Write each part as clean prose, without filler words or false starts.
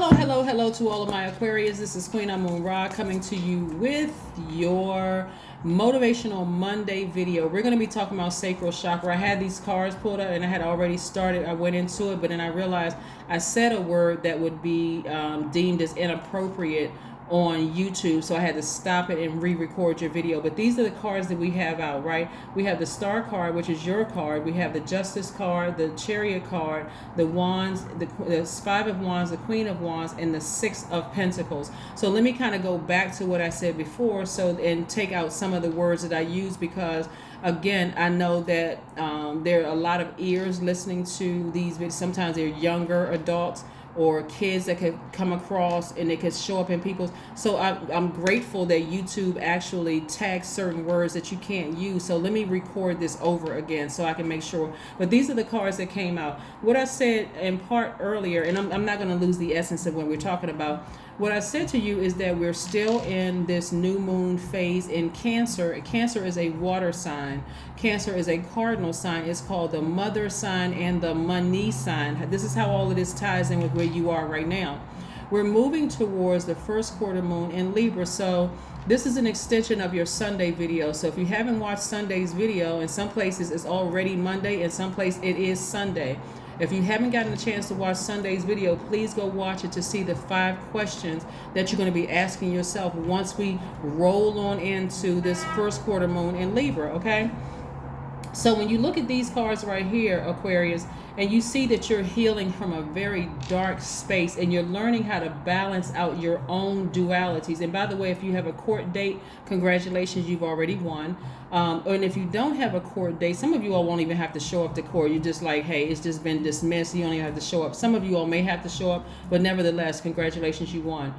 Hello to all of my Aquarius. This is Queen Amun Ra coming to you with your Motivational Monday video. We're going to be talking about sacral chakra. I had these cards pulled up and I had already started. I went into it, but then I realized I said a word that would be deemed as inappropriate on YouTube, so I had to stop it and re-record your video. But these are the cards that we have out, right? We have the Star card, which is your card. We have the Justice card, the Chariot card, the Wands, the Five of Wands, the Queen of Wands, and the Six of Pentacles. So let me kind of go back to what I said before, and take out some of the words that I use, because again, I know that there are a lot of ears listening to these videos. Sometimes they're younger adults or kids that could come across and it could show up in people's. So I'm grateful that YouTube actually tags certain words that you can't use. So let me record this over again so I can make sure. But these are the cards that came out. What I said in part earlier, and I'm not going to lose the essence of what we're talking about. What I said to you is that we're still in this new moon phase in Cancer. Cancer is a water sign. Cancer is a cardinal sign. It's called the mother sign and the money sign. This is how all of this ties in with where you are right now. We're moving towards the first quarter moon in Libra. So this is an extension of your Sunday video. So if you haven't watched Sunday's video, in some places it's already Monday, in some places it is Sunday. If you haven't gotten a chance to watch Sunday's video, please go watch it to see the 5 questions that you're going to be asking yourself once we roll on into this first quarter moon in Libra, okay? So when you look at these cards right here, Aquarius, and you see that you're healing from a very dark space and you're learning how to balance out your own dualities. And by the way, if you have a court date, congratulations, you've already won. And if you don't have a court date, some of you all won't even have to show up to court. You're just like, hey, it's just been dismissed. You don't even have to show up. Some of you all may have to show up, but nevertheless, congratulations, you won.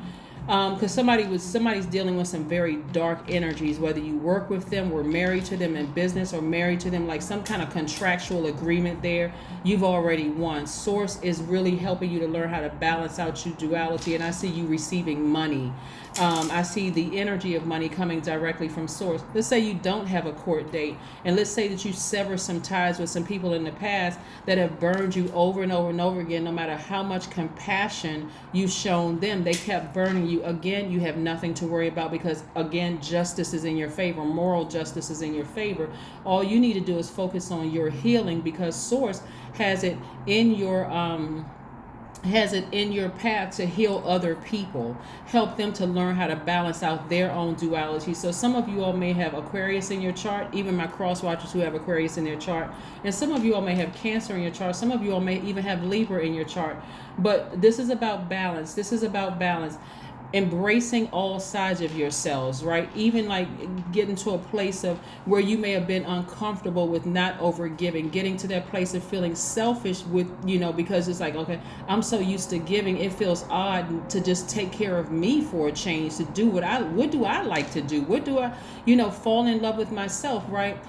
Because somebody's dealing with some very dark energies, whether you work with them, or married to them in business, or married to them, like some kind of contractual agreement there. You've already won. Source is really helping you to learn how to balance out your duality, and I see you receiving money. I see the energy of money coming directly from source. Let's say you don't have a court date, and let's say that you sever some ties with some people in the past that have burned you over and over and over again. No matter how much compassion you've shown them, they kept burning you. Again, you have nothing to worry about, because again, justice is in your favor. Moral justice is in your favor. All you need to do is focus on your healing, because source has it in your path to heal other people, help them to learn how to balance out their own duality. So some of you all may have Aquarius in your chart, even my cross watchers who have Aquarius in their chart, and some of you all may have Cancer in your chart. Some of you all may even have Libra in your chart. But this is about balance. This is about balance. Embracing all sides of yourselves, right? Even like getting to a place of where you may have been uncomfortable with not overgiving, getting to that place of feeling selfish with, because it's like, okay, I'm so used to giving, it feels odd to just take care of me for a change, to do what do I like to do? What do I, fall in love with myself, right?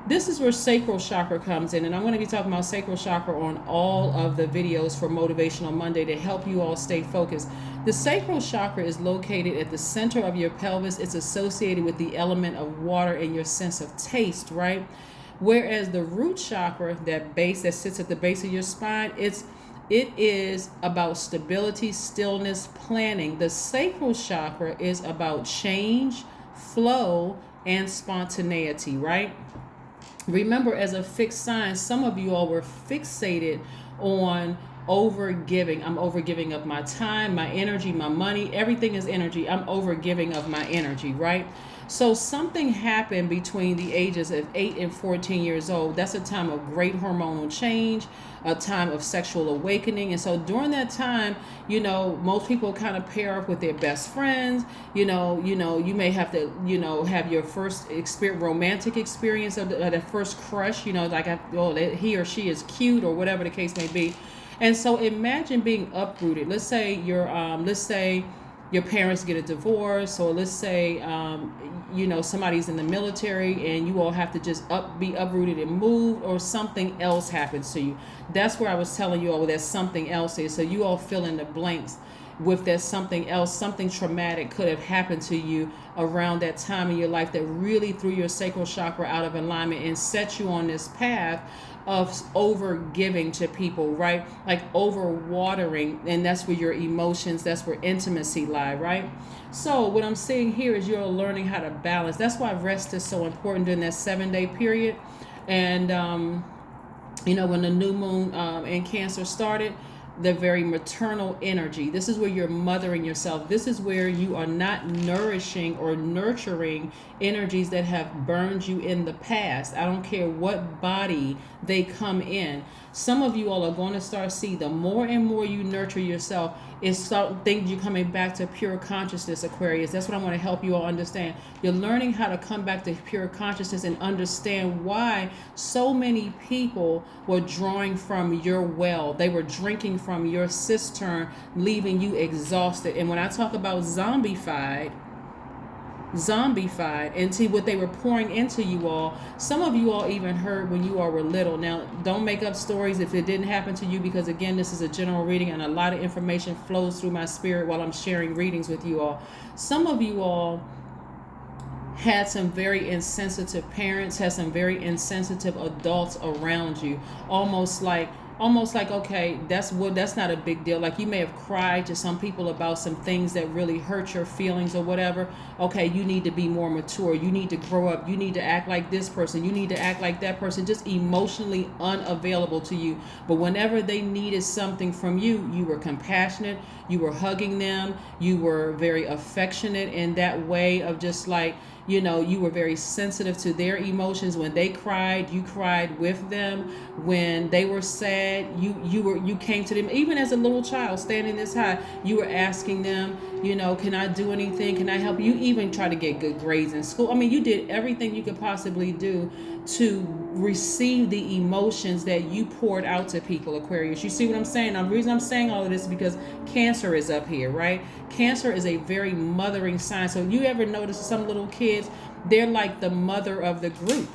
This is where sacral chakra comes in, and I'm going to be talking about sacral chakra on all of the videos for Motivational Monday to help you all stay focused. The sacral chakra is located at the center of your pelvis. It's associated with the element of water and your sense of taste, right? Whereas the root chakra, that base that sits at the base of your spine, it is about stability, stillness, planning. The sacral chakra is about change, flow, and spontaneity, right? Remember, as a fixed sign, some of you all were fixated on overgiving. I'm overgiving of my time, my energy, my money. Everything is energy. I'm overgiving of my energy, right? So something happened between the ages of 8 and 14 years old. That's a time of great hormonal change, a time of sexual awakening. And so during that time, most people kind of pair up with their best friends. You may have to, have your first romantic experience of the first crush, he or she is cute, or whatever the case may be. And so imagine being uprooted. Let's say your parents get a divorce, or let's say, somebody's in the military and you all have to just be uprooted and moved, or something else happens to you. That's where I was telling you all that something else is. So you all fill in the blanks. with that something else, something traumatic could have happened to you around that time in your life that really threw your sacral chakra out of alignment and set you on this path of over giving to people, right? Like over watering, and that's where your emotions, that's where intimacy lie, right? So what I'm saying here is you're learning how to balance. That's why rest is so important during that 7-day period. And when the new moon in Cancer started, the very maternal energy. This is where you're mothering yourself. This is where you are not nourishing or nurturing energies that have burned you in the past. I don't care what body they come in. Some of you all are going to start see the more and more you nurture yourself, it's start things you're coming back to pure consciousness, Aquarius. That's what I want to help you all understand. You're learning how to come back to pure consciousness and understand why so many people were drawing from your well. They were drinking from your cistern, leaving you exhausted. And when I talk about zombified, and see what they were pouring into you all. Some of you all even heard when you all were little. Now, don't make up stories if it didn't happen to you, because again, this is a general reading and a lot of information flows through my spirit while I'm sharing readings with you all. Some of you all had some very insensitive parents, had some very insensitive adults around you, almost like okay, that's not a big deal. Like you may have cried to some people about some things that really hurt your feelings or whatever. Okay, you need to be more mature. You need to grow up. You need to act like this person. You need to act like that person. Just emotionally unavailable to you. But whenever they needed something from you, you were compassionate. You were hugging them. You were very affectionate in that way of just like, you were very sensitive to their emotions. When they cried, you cried with them. When they were sad, you came to them. Even as a little child standing this high, you were asking them, can I do anything? Can I help you? Even try to get good grades in school. I mean, you did everything you could possibly do to receive the emotions that you poured out to people, Aquarius. You see what I'm saying? The reason I'm saying all of this is because Cancer is up here, right? Cancer is a very mothering sign. So you ever notice some little kids, they're like the mother of the group.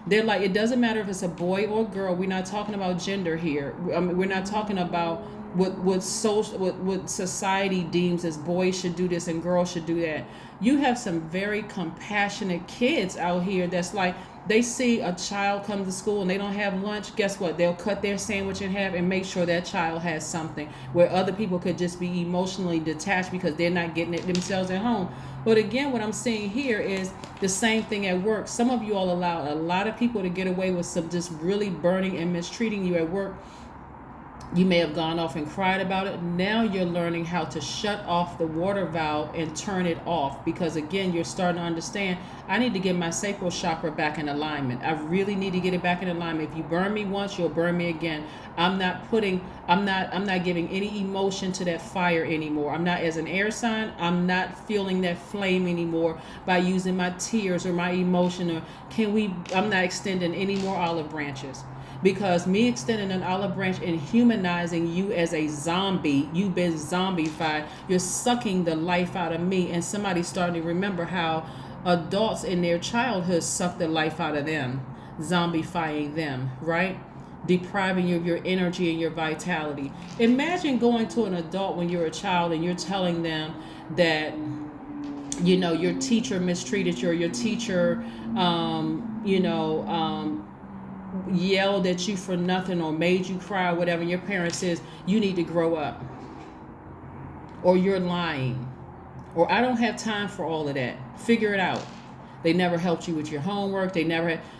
They're like, it doesn't matter if it's a boy or girl. We're not talking about gender here. We're not talking about what society deems as boys should do this and girls should do that. You have some very compassionate kids out here that's like, they see a child come to school and they don't have lunch. Guess what? They'll cut their sandwich in half and make sure that child has something, where other people could just be emotionally detached because they're not getting it themselves at home. But again, what I'm seeing here is the same thing at work. Some of you all allowed a lot of people to get away with some just really burning and mistreating you at work. You may have gone off and cried about it. Now you're learning how to shut off the water valve and turn it off, because again, you're starting to understand, I need to get my sacral chakra back in alignment. I really need to get it back in alignment. If you burn me once, you'll burn me again. I'm not giving any emotion to that fire anymore. I'm not, as an air sign, I'm not feeling that flame anymore by using my tears or my emotion, or I'm not extending any more olive branches. Because me extending an olive branch and humanizing you as a zombie, you've been zombified. You're sucking the life out of me. And somebody's starting to remember how adults in their childhood sucked the life out of them, zombifying them, right? Depriving you of your energy and your vitality. Imagine going to an adult when you're a child and you're telling them that, your teacher mistreated you, or your teacher, yelled at you for nothing or made you cry or whatever. Your parent says, you need to grow up, or you're lying, or I don't have time for all of that. Figure it out. They never helped you with your homework.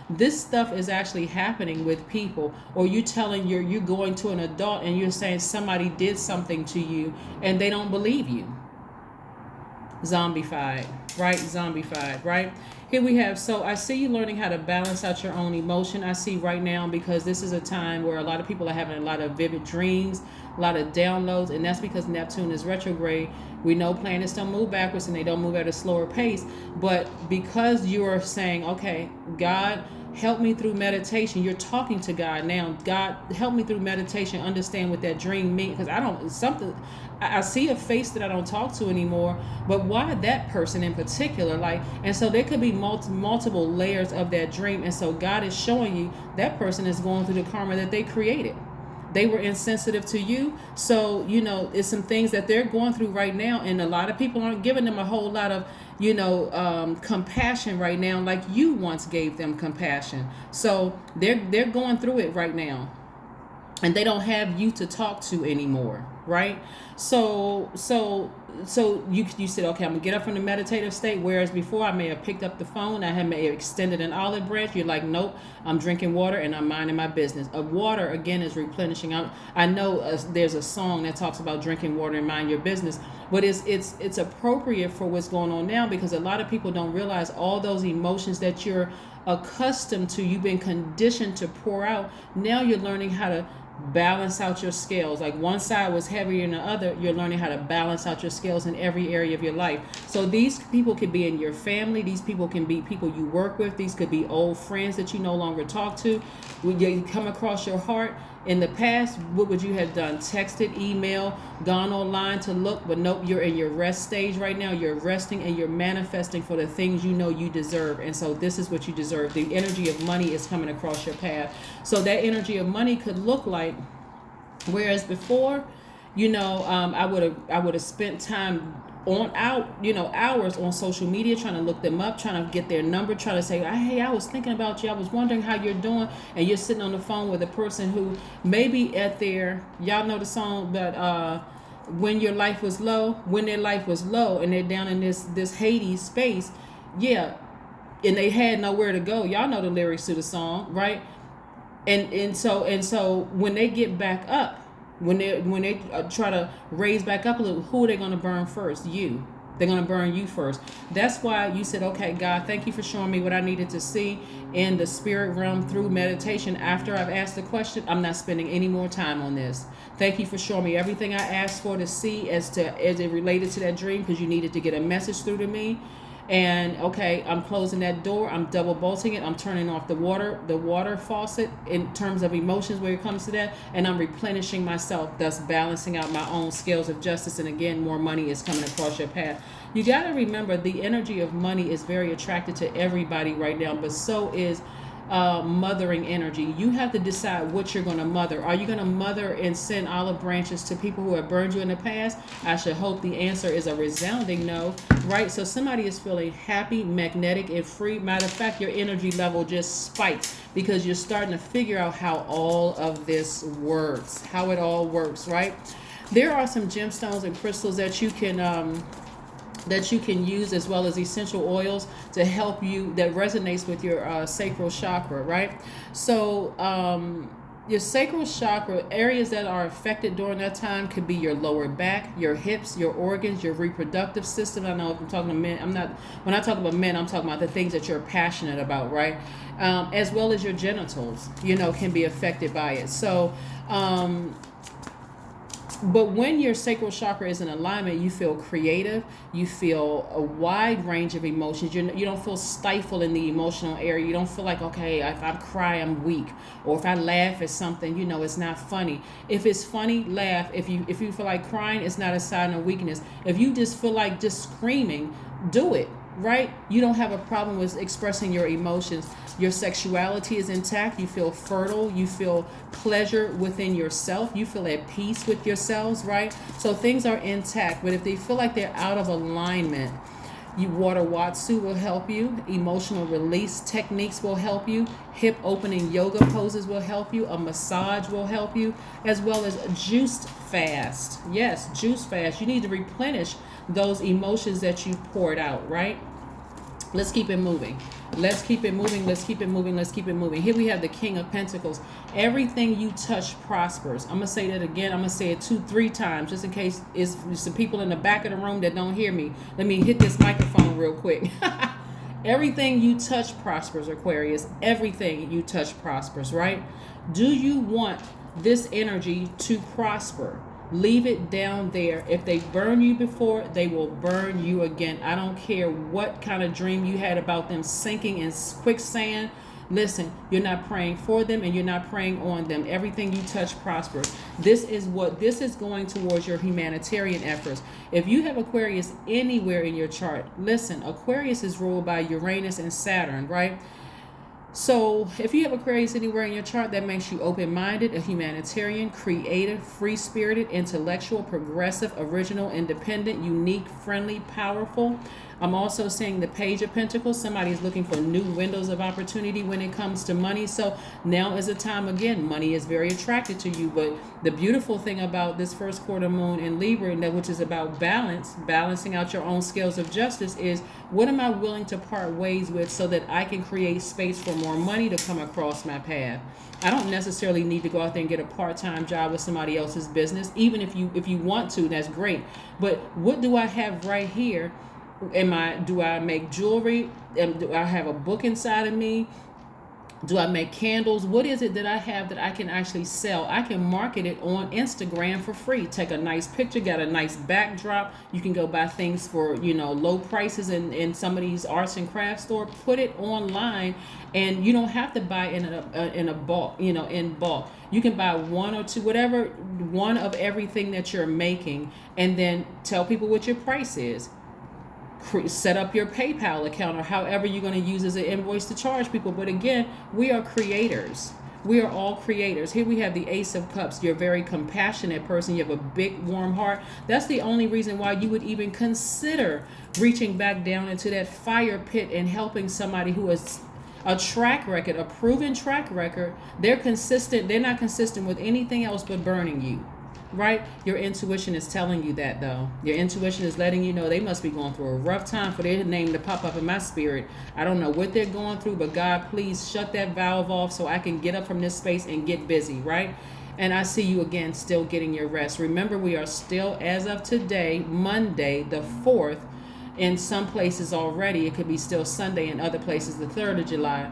This stuff is actually happening with people. Or you telling you're going to an adult and you're saying somebody did something to you and they don't believe you. Zombified, right? Zombified, right? Here we have, so I see you learning how to balance out your own emotion. I see right now, because this is a time where a lot of people are having a lot of vivid dreams, a lot of downloads, and that's because Neptune is retrograde. We know planets don't move backwards and they don't move at a slower pace, but because you are saying, okay, God, help me through meditation. You're talking to God now. God, help me through meditation, understand what that dream means. Because I see a face that I don't talk to anymore, but why that person in particular? And so there could be multiple layers of that dream. And so God is showing you that person is going through the karma that they created. They were insensitive to you. So, you know, it's some things that they're going through right now. And a lot of people aren't giving them a whole lot of, you know, compassion right now, like you once gave them compassion. So they're going through it right now. And they don't have you to talk to anymore, right? So you said, okay, I'm gonna get up from the meditative state. Whereas before, I may have picked up the phone, may have extended an olive branch. You're like, nope, I'm drinking water and I'm minding my business. Water again is replenishing. I know there's a song that talks about drinking water and mind your business, but it's appropriate for what's going on now, because a lot of people don't realize all those emotions that you're accustomed to, you've been conditioned to pour out. Now you're learning how to balance out your scales. Like one side was heavier than the other, you're learning how to balance out your scales in every area of your life. So these people could be in your family, these people can be people you work with, these could be old friends that you no longer talk to. When you come across your heart in the past, what would you have done? Texted, email, gone online to look, but nope, you're in your rest stage right now. You're resting and you're manifesting for the things you know you deserve. And so this is what you deserve. The energy of money is coming across your path. So that energy of money could look like, whereas before, you know, I would have spent time on hours on social media trying to look them up, trying to get their number, trying to say, hey, I was thinking about you, I was wondering how you're doing, and you're sitting on the phone with a person who maybe at their, y'all know the song, but when their life was low, and they're down in this Hades space, yeah, and they had nowhere to go. Y'all know the lyrics to the song, right? And so when they get back up, when they try to raise back up a little, who are they going to burn first? You. They're going to burn you first. That's why you said, okay, God, thank you for showing me what I needed to see in the spirit realm through meditation. After I've asked the question, I'm not spending any more time on this. Thank you for showing me everything I asked for to see as it related to that dream, because you needed to get a message through to me. And okay, I'm closing that door, I'm double bolting it, I'm turning off the water faucet in terms of emotions when it comes to that, and I'm replenishing myself, thus balancing out my own scales of justice. And again, more money is coming across your path. You got to remember, the energy of money is very attracted to everybody right now, but so is mothering energy. You have to decide what you're going to mother. Are you going to mother and send olive branches to people who have burned you in the past? I should hope the answer is a resounding no, right? So somebody is feeling happy, magnetic, and free. Matter of fact, your energy level just spiked because you're starting to figure out how all of this works, how it all works, right? There are some gemstones and crystals that you can use, as well as essential oils to help you, that resonates with your sacral chakra, right? So your sacral chakra, areas that are affected during that time could be your lower back, your hips, your organs, your reproductive system. I know if I'm talking to men, when I talk about men, I'm talking about the things that you're passionate about, right? As well as your genitals, can be affected by it. So, but when your sacral chakra is in alignment, you feel creative. You feel a wide range of emotions. You don't feel stifled in the emotional area. You don't feel like, okay, if I cry, I'm weak. Or if I laugh at something, it's not funny. If it's funny, laugh. If you feel like crying, it's not a sign of weakness. If you just feel like just screaming, do it. Right? You don't have a problem with expressing your emotions. Your sexuality is intact. You feel fertile. You feel pleasure within yourself. You feel at peace with yourselves, right? So things are intact. But if they feel like they're out of alignment, water watsu will help you. Emotional release techniques will help you. Hip opening yoga poses will help you. A massage will help you, as well as juice fast. Yes, juice fast. You need to replenish those emotions that you poured out, right? Let's keep it moving. Let's keep it moving. Let's keep it moving. Let's keep it moving. Here we have the King of Pentacles. Everything you touch prospers. I'm going to say that again. I'm going to say it 2-3 times, just in case it's some people in the back of the room that don't hear me. Let me hit this microphone real quick. Everything you touch prospers, Aquarius. Everything you touch prospers, right? Do you want this energy to prosper? Leave it down there. If they burn you before, they will burn you again. I don't care what kind of dream you had about them sinking in quicksand. Listen, you're not praying for them and you're not praying on them. Everything you touch prospers. This is going towards your humanitarian efforts. If you have Aquarius anywhere in your chart, listen, Aquarius is ruled by Uranus and Saturn, right? So if you have Aquarius anywhere in your chart, that makes you open-minded, a humanitarian, creative, free-spirited, intellectual, progressive, original, independent, unique, friendly, powerful. I'm also seeing the Page of Pentacles. Somebody's looking for new windows of opportunity when it comes to money. So now is the time again. Money is very attracted to you. But the beautiful thing about this first quarter moon in Libra, which is about balance, balancing out your own scales of justice, is what am I willing to part ways with so that I can create space for more money to come across my path. I don't necessarily need to go out there and get a part-time job with somebody else's business. Even if you want to, that's great. But what do I have right here? Do I make jewelry? Do I have a book inside of me? Do I make candles? What is it that I have that I can actually sell? I can market it on Instagram for free. Take a nice picture, got a nice backdrop. You can go buy things for, low prices in some of these arts and crafts store. Put it online, and you don't have to buy in a bulk, in bulk. You can buy one or two, whatever, one of everything that you're making, and then tell people what your price is. Set up your PayPal account or however you're going to use as an invoice to charge people. But again, we are creators. We are all creators. Here we have the Ace of Cups. You're a very compassionate person. You have a big, warm heart. That's the only reason why you would even consider reaching back down into that fire pit and helping somebody who has a track record, a proven track record. They're consistent. They're not consistent with anything else but burning you. Right? Your intuition is telling you that, though. Your intuition is letting you know they must be going through a rough time for their name to pop up in my spirit. I don't know what they're going through, but God, please shut that valve off so I can get up from this space and get busy, right? And I see you again still getting your rest. Remember, we are still, as of today, Monday, the 4th. In some places already, it could be still Sunday. In other places, the 3rd of July.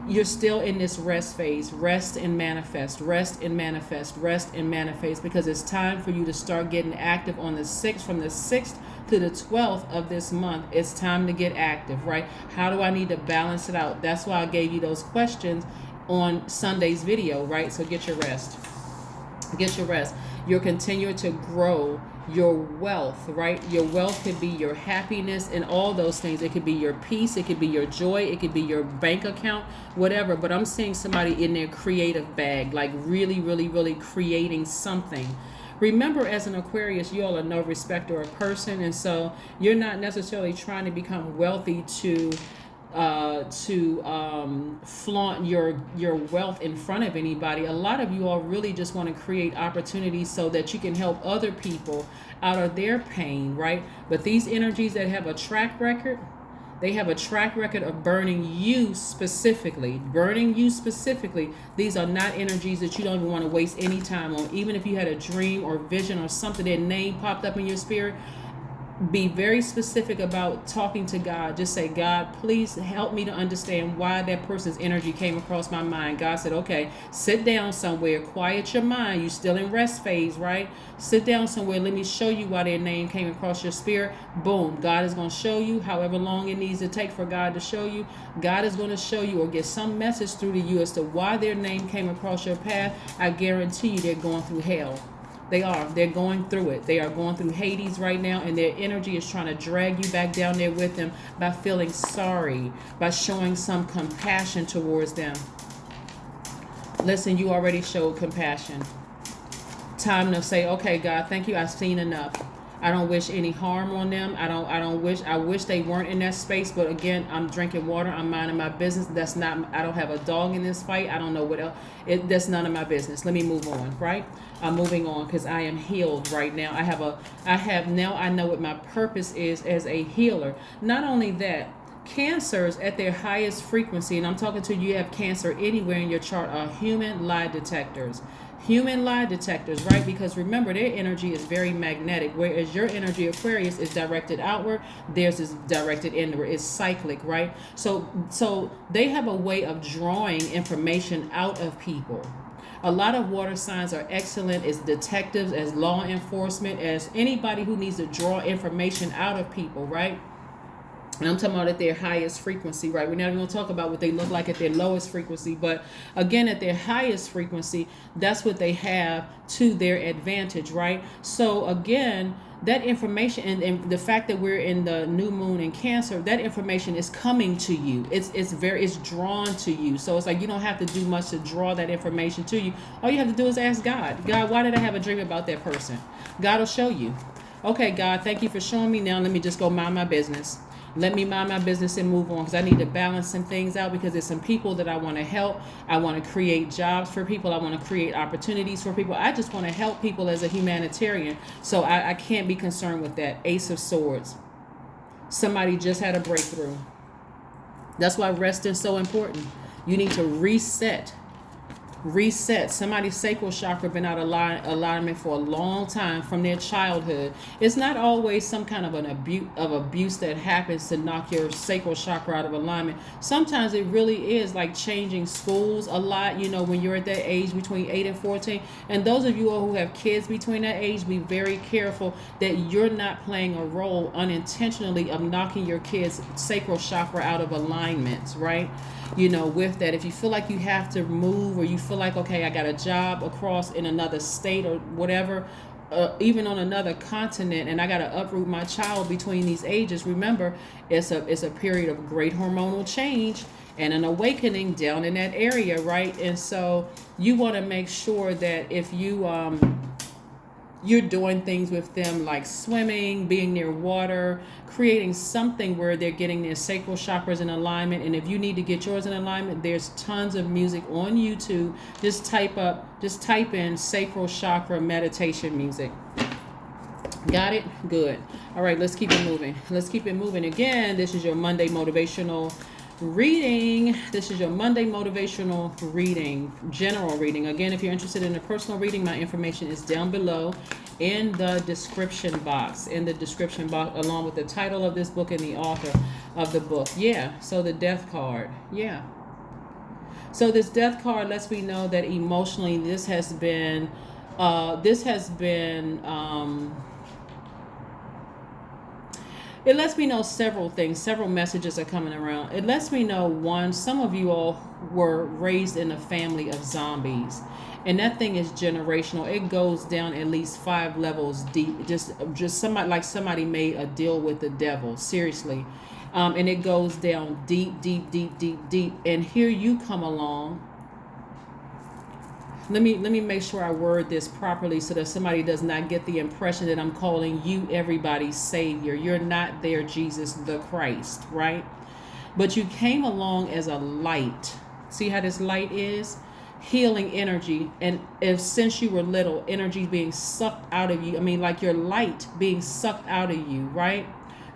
You're still in this rest phase. Rest and manifest, rest and manifest, rest and manifest, because it's time for you to start getting active on the 6th. From the 6th to the 12th of this month, it's time to get active, right? How do I need to balance it out? That's why I gave you those questions on Sunday's video, right? So get your rest. Get your rest. You're continuing to grow your wealth, right? Your wealth could be your happiness and all those things. It could be your peace. It could be your joy. It could be your bank account, whatever. But I'm seeing somebody in their creative bag, like really, really, really creating something. Remember, as an Aquarius, you all are no respecter of person. And so you're not necessarily trying to become wealthy to flaunt your wealth in front of anybody. A lot of you all really just want to create opportunities so that you can help other people out of their pain, right? But these energies that have a track record, they have a track record of burning you specifically. These are not energies that you don't even want to waste any time on. Even if you had a dream or vision or something, their name popped up in your spirit, be very specific about talking to God. Just say, God, please help me to understand why that person's energy came across my mind. God said, okay, sit down somewhere, quiet your mind. You're still in rest phase, right? Sit down somewhere. Let me show you why their name came across your spirit. Boom. God is going to show you, however long it needs to take for God to show you. God is going to show you or get some message through to you as to why their name came across your path. I guarantee you they're going through hell. They are. They're going through it. They are going through Hades right now, and their energy is trying to drag you back down there with them by feeling sorry, by showing some compassion towards them. Listen, you already showed compassion. Time to say, okay, God, thank you. I've seen enough. I don't wish any harm on them. I wish they weren't in that space. But again, I'm drinking water. I'm minding my business. I don't have a dog in this fight. I don't know what else. That's none of my business. Let me move on, right? I'm moving on because I am healed right now. I know what my purpose is as a healer. Not only that, cancers at their highest frequency, and I'm talking to you have cancer anywhere in your chart, are human lie detectors. Human lie detectors, right? Because remember, their energy is very magnetic, whereas your energy, Aquarius, is directed outward. Theirs is directed inward. It's cyclic, right? So they have a way of drawing information out of people. A lot of water signs are excellent as detectives, as law enforcement, as anybody who needs to draw information out of people, right? And I'm talking about at their highest frequency, right? We're not even going to talk about what they look like at their lowest frequency. But again, at their highest frequency, that's what they have to their advantage, right? So again, that information and the fact that we're in the new moon in Cancer, that information is coming to you. It's drawn to you. So it's like you don't have to do much to draw that information to you. All you have to do is ask God. God, why did I have a dream about that person? God will show you. Okay, God, thank you for showing me. Now let me just go mind my business. Let me mind my business and move on, because I need to balance some things out, because there's some people that I want to help. I want to create jobs for people. I want to create opportunities for people. I just want to help people as a humanitarian. So I can't be concerned with that. Ace of Swords. Somebody just had a breakthrough. That's why rest is so important. You need to reset. Somebody's sacral chakra been out of alignment for a long time from their childhood. It's not always some kind of an abuse that happens to knock your sacral chakra out of alignment. Sometimes it really is like changing schools a lot, when you're at that age between 8 and 14. And those of you all who have kids between that age, be very careful that you're not playing a role unintentionally of knocking your kids' sacral chakra out of alignment, right? With that, if you feel like you have to move, or you feel like, okay, I got a job across in another state or whatever, even on another continent, and I got to uproot my child between these ages, remember, it's a period of great hormonal change and an awakening down in that area, right? And so you want to make sure that if you're doing things with them like swimming, being near water, creating something where they're getting their sacral chakras in alignment. And if you need to get yours in alignment, there's tons of music on YouTube. Just type in sacral chakra meditation music. Got it? Good. All right, let's keep it moving. Again, this is your Monday motivational reading. General reading. Again, if you're interested in a personal reading, my information is down below in the description box, along with the title of this book and the author of the book. So the death card. So this death card lets me know that emotionally this has been it lets me know several things. Several messages are coming around. It lets me know, one, some of you all were raised in a family of zombies. And that thing is generational. It goes down at least 5 levels deep. Just somebody made a deal with the devil. Seriously. And it goes down deep. And here you come along. Let me make sure I word this properly so that somebody does not get the impression that I'm calling you everybody's savior. You're not their Jesus the Christ, right? But you came along as a light. See how this light is? Healing energy. And since you were little, energy being sucked out of you. Like your light being sucked out of you, right?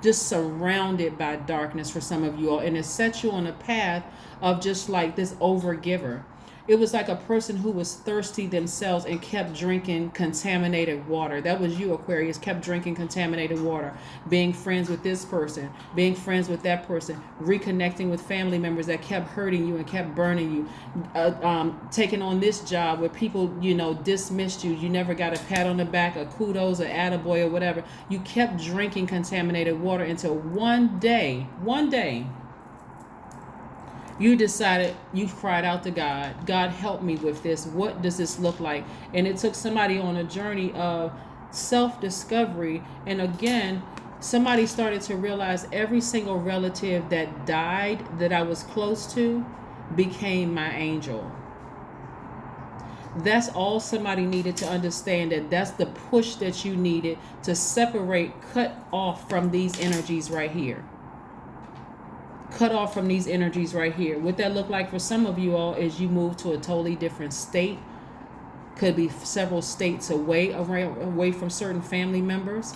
Just surrounded by darkness for some of you all. And it sets you on a path of just like this overgiver. It was like a person who was thirsty themselves and kept drinking contaminated water. That was you, Aquarius, kept drinking contaminated water, being friends with this person, being friends with that person, reconnecting with family members that kept hurting you and kept burning you, taking on this job where people, dismissed you. You never got a pat on the back, a kudos, an attaboy, or whatever. You kept drinking contaminated water until one day, you decided, you cried out to God, God, help me with this. What does this look like? And it took somebody on a journey of self-discovery. And again, somebody started to realize every single relative that died that I was close to became my angel. That's all somebody needed to understand, that's the push that you needed to separate, cut off from these energies right here. Cut off from these energies right here. What that look like for some of you all is you move to a totally different state. Could be several states away from certain family members.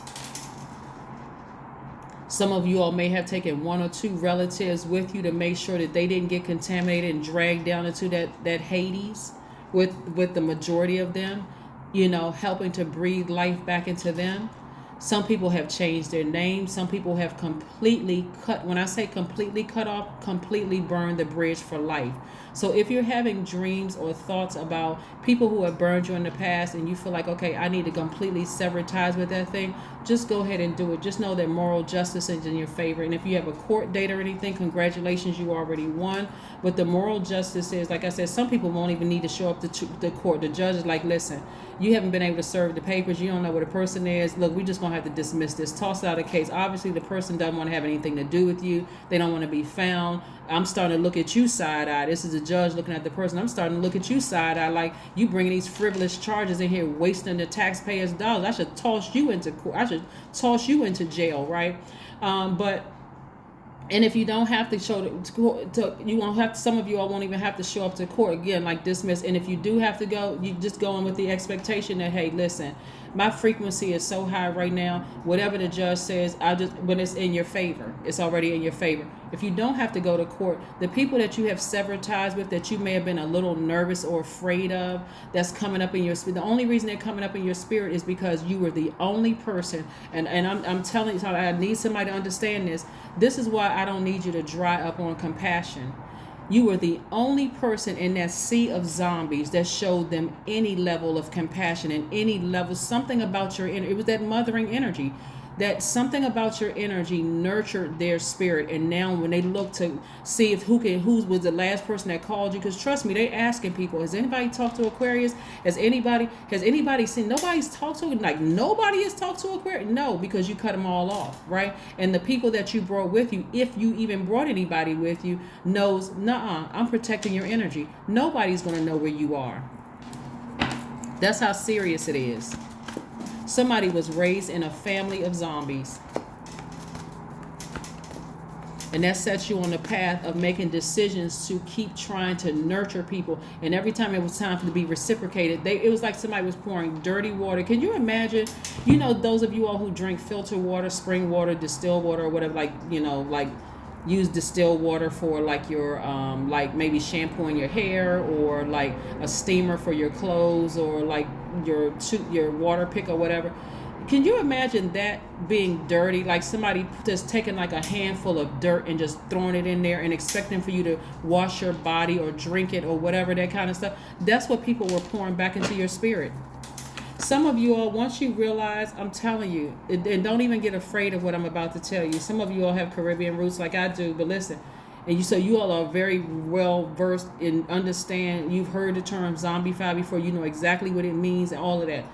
Some of you all may have taken 1 or 2 relatives with you to make sure that they didn't get contaminated and dragged down into that Hades with the majority of them, helping to breathe life back into them. Some people have changed their names. Some people have completely cut. When I say completely cut off, completely burned the bridge for life. So if you're having dreams or thoughts about people who have burned you in the past and you feel like, okay, I need to completely sever ties with that thing, just go ahead and do it. Just know that moral justice is in your favor. And if you have a court date or anything, congratulations, you already won. But the moral justice is, like I said, some people won't even need to show up to the court. The judge is like, listen, you haven't been able to serve the papers. You don't know what a person is. Look, we're just going to have to dismiss this. Toss out a case. Obviously, the person doesn't want to have anything to do with you. They don't want to be found. I'm starting to look at you side-eye. This is a judge looking at the person. I'm starting to look at you side-eye like you bringing these frivolous charges in here, wasting the taxpayers' dollars. I should toss you into court. I should toss you into jail, right? And if you don't have to show you won't have to, some of you all won't even have to show up to court again, like dismiss. And if you do have to go, you just go in with the expectation that, hey, listen, my frequency is so high right now. Whatever the judge says, when it's in your favor, it's already in your favor. If you don't have to go to court, the people that you have severed ties with, that you may have been a little nervous or afraid of, that's coming up in your spirit. The only reason they're coming up in your spirit is because you were the only person. And I'm telling you, I need somebody to understand this. This is why I don't need you to dry up on compassion. You were the only person in that sea of zombies that showed them any level of compassion and any level, something about your energy. It was that mothering energy. That something about your energy nurtured their spirit. And now when they look to see if who was the last person that called you, because trust me, they asking people, has anybody talked to Aquarius? Has anybody seen? Nobody's talked to, like nobody has talked to Aquarius. No, because you cut them all off, right? And the people that you brought with you, if you even brought anybody with you, knows, nuh-uh, I'm protecting your energy. Nobody's going to know where you are. That's how serious it is. Somebody was raised in a family of zombies. And that sets you on the path of making decisions to keep trying to nurture people. And every time it was time for to be reciprocated, it was like somebody was pouring dirty water. Can you imagine, those of you all who drink filtered water, spring water, distilled water, or whatever, like use distilled water for like your like maybe shampooing your hair, or like a steamer for your clothes, or like your water pick or whatever. Can you imagine that being dirty? Like somebody just taking like a handful of dirt and just throwing it in there and expecting for you to wash your body or drink it or whatever, that kind of stuff. That's what people were pouring back into your spirit. Some of you all, once you realize, I'm telling you, and don't even get afraid of what I'm about to tell you. Some of you all have Caribbean roots like I do, but listen, so you all are very well versed in understand. You've heard the term zombified before. You know exactly what it means and all of that.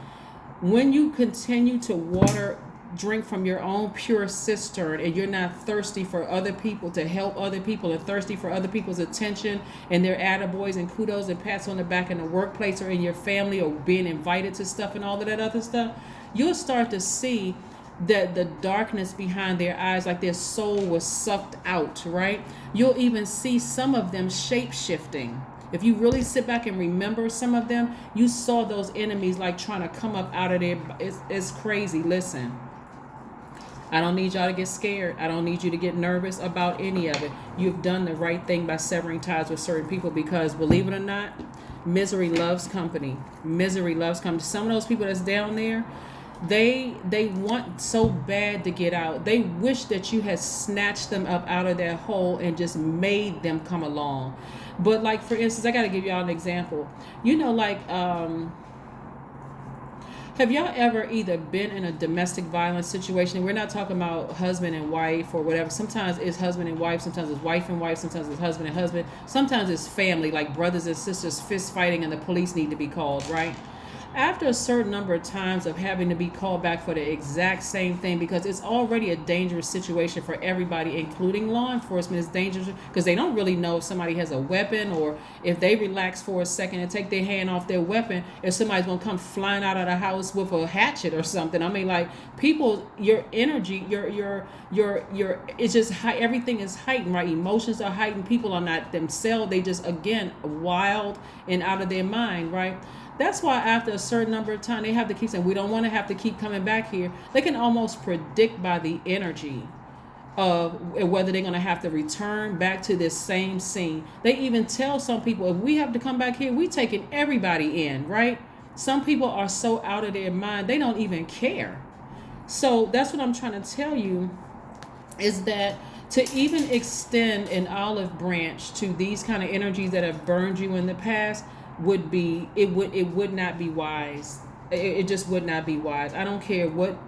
When you continue to drink from your own pure cistern, and you're not thirsty for other people, to help other people, and thirsty for other people's attention and their attaboys and kudos and pats on the back in the workplace or in your family, or being invited to stuff and all of that other stuff, you'll start to see that the darkness behind their eyes, like their soul was sucked out, right? You'll even see some of them shape-shifting. If you really sit back and remember some of them, you saw those enemies like trying to come up out of there. It's crazy. Listen, I don't need y'all to get scared. I don't need you to get nervous about any of it. You've done the right thing by severing ties with certain people, because believe it or not, misery loves company. Misery loves company. Some of those people that's down there, they want so bad to get out. They wish that you had snatched them up out of their hole and just made them come along. But like, for instance, I got to give y'all an example. Have y'all ever either been in a domestic violence situation? We're not talking about husband and wife or whatever. Sometimes it's husband and wife. Sometimes it's wife and wife. Sometimes it's husband and husband. Sometimes it's family, like brothers and sisters fist fighting and the police need to be called, right? After a certain number of times of having to be called back for the exact same thing, because it's already a dangerous situation for everybody, including law enforcement. It's dangerous because they don't really know if somebody has a weapon, or if they relax for a second and take their hand off their weapon, if somebody's going to come flying out of the house with a hatchet or something. I mean, like, people, your energy, it's just everything is heightened, right? Emotions are heightened. People are not themselves. They just, again, wild and out of their mind, right? That's why after a certain number of time, they have to keep saying, we don't want to have to keep coming back here. They can almost predict by the energy of whether they're going to have to return back to this same scene. They even tell some people, if we have to come back here, we taking everybody in, right? Some people are so out of their mind, they don't even care. So that's what I'm trying to tell you, is that to even extend an olive branch to these kind of energies that have burned you in the past would not be wise. It just would not be wise. I don't care what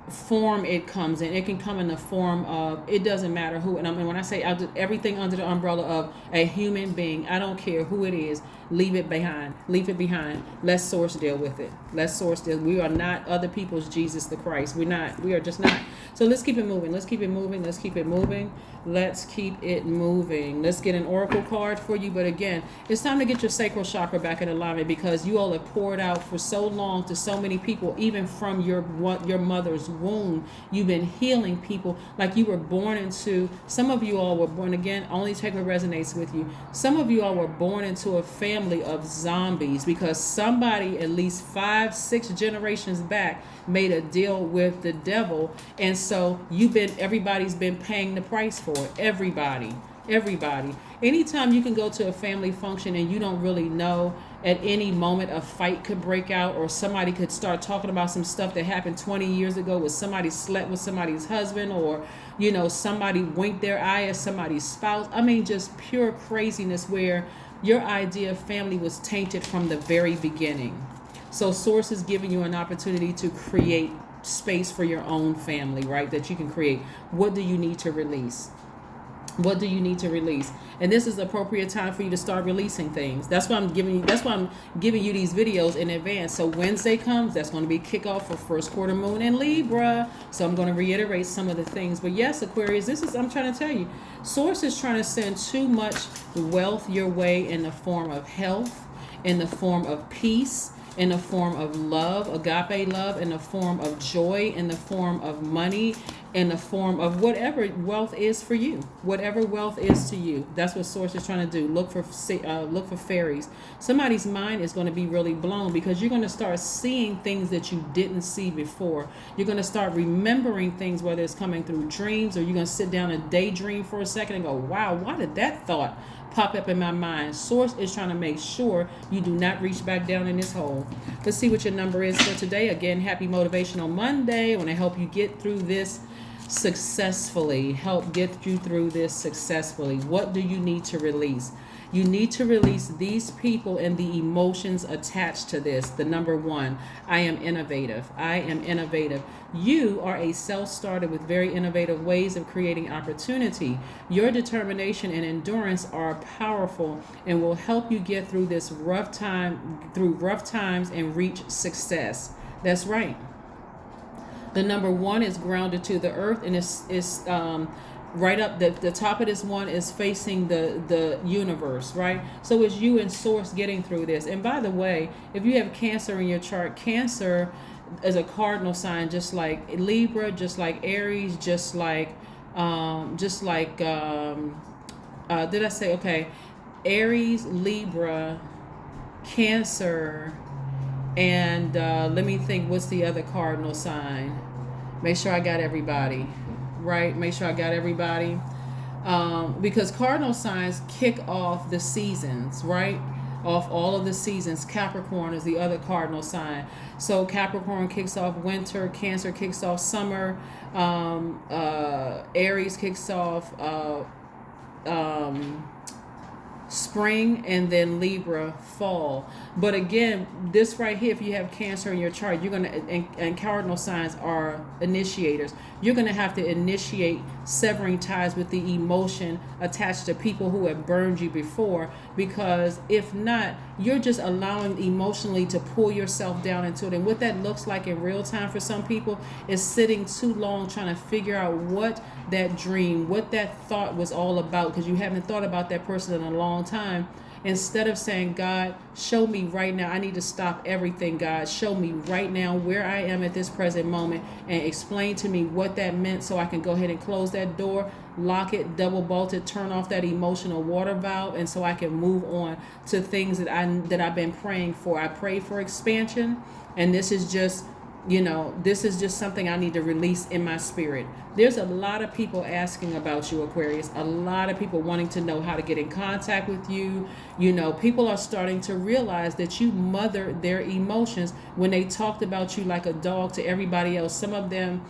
form it comes in. It can come in the form of, it doesn't matter who, and I mean, when I say everything under the umbrella of a human being, I don't care who it is, leave it behind. Leave it behind. Let source deal with it. Let source deal. We are not other people's Jesus the Christ. We're not. We are just not. So let's keep it moving. Let's keep it moving. Let's keep it moving. Let's keep it moving. Let's get an oracle card for you. But again, it's time to get your sacral chakra back in alignment, because you all have poured out for so long to so many people, even from your mother's womb. You've been healing people like you were born into. Some of you all were born, again, only take what resonates with you. Some of you all were born into a family of zombies, because somebody at least 5-6 generations back made a deal with the devil, and so everybody's been paying the price for it. Everybody. Anytime you can go to a family function and you don't really know, at any moment a fight could break out, or somebody could start talking about some stuff that happened 20 years ago, where somebody slept with somebody's husband, or somebody winked their eye at somebody's spouse. I mean, just pure craziness, where your idea of family was tainted from the very beginning. So source is giving you an opportunity to create space for your own family, right? That you can create. What do you need to release? What do you need to release? And this is the appropriate time for you to start releasing things. That's why I'm giving you these videos in advance. So Wednesday comes, that's going to be kickoff for first quarter moon in Libra. So I'm going to reiterate some of the things. But yes, Aquarius, I'm trying to tell you, source is trying to send too much wealth your way in the form of health, in the form of peace, in the form of love, agape love, in the form of joy, in the form of money, in the form of whatever wealth is for you, whatever wealth is to you. That's what source is trying to do. Look for fairies. Somebody's mind is going to be really blown, because you're going to start seeing things that you didn't see before. You're going to start remembering things, whether it's coming through dreams, or you're going to sit down and daydream for a second and go, wow, why did that thought pop up in my mind? Source is trying to make sure you do not reach back down in this hole. Let's see what your number is for today. Again, happy Motivational Monday. I want to help you get through this successfully. Help get you through this successfully. What do you need to release? You need to release these people and the emotions attached to this. The number one, I am innovative. I am innovative. You are a self-starter with very innovative ways of creating opportunity. Your determination and endurance are powerful and will help you get through this rough times and reach success. That's right. The number one is grounded to the earth, and it's right up the top of this one is facing the universe, right? So it's you and source getting through this. And by the way, if you have Cancer in your chart, Cancer is a cardinal sign, just like Libra, just like Aries, did I say, okay, Aries, Libra, Cancer, and let me think, what's the other cardinal sign? Make sure I got everybody, right? Make sure I got everybody. Because cardinal signs kick off the seasons, right? Off all of the seasons. Capricorn is the other cardinal sign. So Capricorn kicks off winter, Cancer kicks off summer, Aries kicks off spring, and then Libra fall. But again, this right here, if you have Cancer in your chart, you're gonna, and cardinal signs are initiators, you're gonna have to initiate severing ties with the emotion attached to people who have burned you before, because if not, you're just allowing emotionally to pull yourself down into it. And what that looks like in real time for some people is sitting too long trying to figure out what that dream, what that thought was all about, because you haven't thought about that person in a long time. Instead of saying, God, show me right now, I need to stop everything. God, show me right now where I am at this present moment, and explain to me what that meant, so I can go ahead and close that door, lock it, double bolt it, turn off that emotional water valve, and so I can move on to things that I've been praying for. I pray for expansion, and this is just something I need to release in my spirit. There's a lot of people asking about you, Aquarius. A lot of people wanting to know how to get in contact with you. People are starting to realize that you mother their emotions when they talked about you like a dog to everybody else. Some of them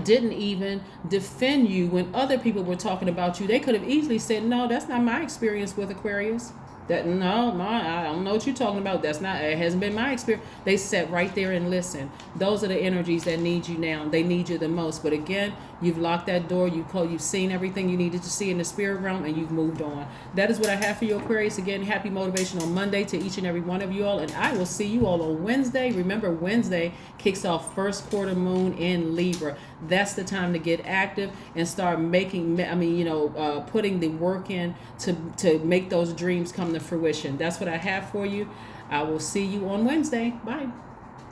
didn't even defend you when other people were talking about you. They could have easily said, no, that's not my experience with Aquarius. That no, I don't know what you're talking about. That's not. It hasn't been my experience. They sat right there and listen. Those are the energies that need you now. They need you the most. But again, you've locked that door. You've seen everything you needed to see in the spirit realm, and you've moved on. That is what I have for you, Aquarius. Again, happy Motivational Monday to each and every one of you all, and I will see you all on Wednesday. Remember, Wednesday kicks off first quarter moon in Libra. That's the time to get active and start making. Putting the work in to make those dreams come to fruition. That's what I have for you. I will see you on Wednesday. Bye.